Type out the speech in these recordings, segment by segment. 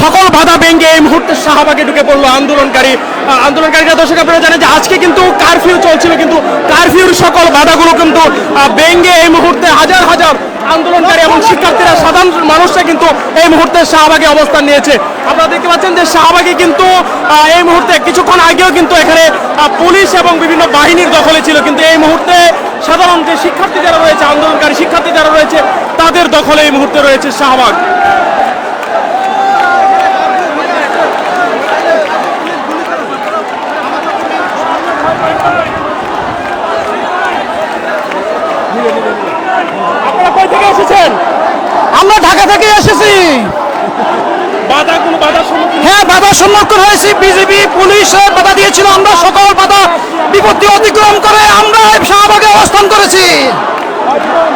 সকল বাধা ভেঙে এই মুহূর্তে শাহবাগে ঢুকে পড়লো আন্দোলনকারীরা। দর্শক আপনারা জানেন যে আজকে কিন্তু কারফিউ চলছিল, কিন্তু কারফিউর সকল বাধাগুলো কিন্তু ভেঙে এই মুহূর্তে হাজার হাজার আন্দোলনকারী এবং শিক্ষার্থীরা, সাধারণ মানুষরা কিন্তু এই মুহূর্তে শাহবাগে অবস্থান নিয়েছে। আপনারা দেখতে পাচ্ছেন যে শাহবাগে কিন্তু এই মুহূর্তে কিছুক্ষণ আগেও কিন্তু এখানে পুলিশ এবং বিভিন্ন বাহিনীর দখলে ছিল, কিন্তু এই মুহূর্তে সাধারণ যে শিক্ষার্থী যারা রয়েছে, আন্দোলনকারী শিক্ষার্থী যারা রয়েছে, তাদের দখলে এই মুহূর্তে রয়েছে শাহবাগ। আপনারা কই থেকে এসেছেন? আমরা ঢাকা থেকে এসেছি। হ্যাঁ, বাধার সম্মুখীন হয়েছি। বিজেপি পুলিশ বাধা দিয়েছিল, আমরা সকল বাধা বিপত্তি অতিক্রম করে আমরা শাহবাগে অবস্থান করেছি।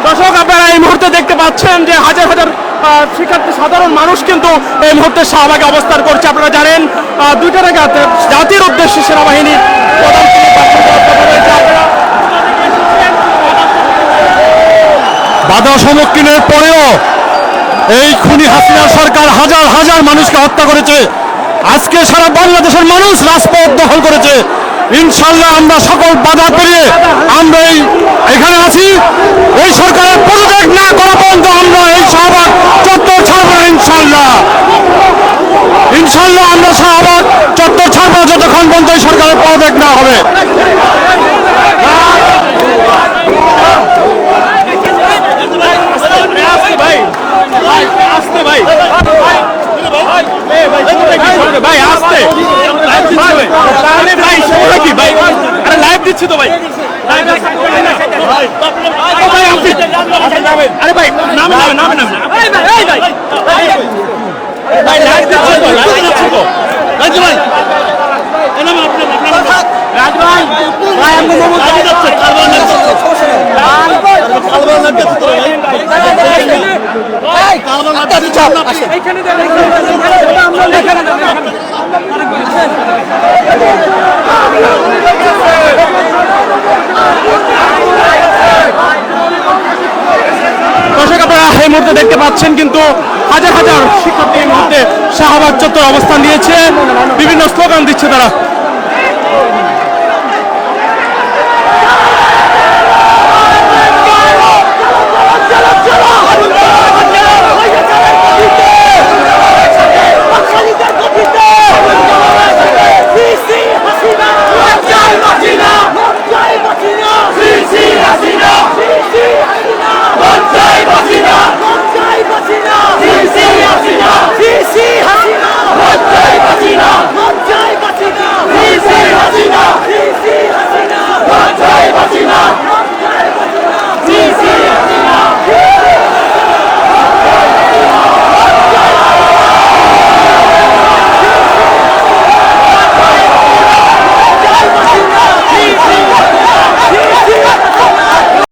দর্শক আপনারা এই মুহূর্তে দেখতে পাচ্ছেন যে হাজার হাজার শিক্ষার্থী, সাধারণ মানুষ কিন্তু এই মুহূর্তে শাহবাগে অবস্থান করছে। আপনারা জানেন 2টা নাগাদ জাতির উদ্দেশ্যে সেনাবাহিনীর প্রধান বাধা সম্মুখীনের পরেও এই খুনি হাসিনা সরকার হাজার হাজার মানুষকে হত্যা করেছে। আজকে সারা বাংলাদেশের মানুষ রাজপথ দখল করেছে। ইনশাল্লাহ আমরা সকল বাধা পেরিয়ে আমরা এখানে আছি। এই সরকারের পদত্যাগ না করা পর্যন্ত আমরা এই শাহবাগ চত্বর ছাড়ব না। ইনশাল্লাহ আমরা শাহবাগ চত্বর ছাড়ব যতক্ষণ পর্যন্ত এই সরকারের পদত্যাগ না হবে। লাইভ দিচ্ছি তো ভাই, আরে ভাই নামে ভাই লাইভ দিচ্ছি তো রাজু ভাই, দর্শক আপনারা এই মুহূর্তে দেখতে পাচ্ছেন কিন্তু হাজার হাজার শিক্ষার্থী এই মুহূর্তে শাহবাগ চত্বরে অবস্থান নিয়েছে, বিভিন্ন স্লোগান দিচ্ছে তারা।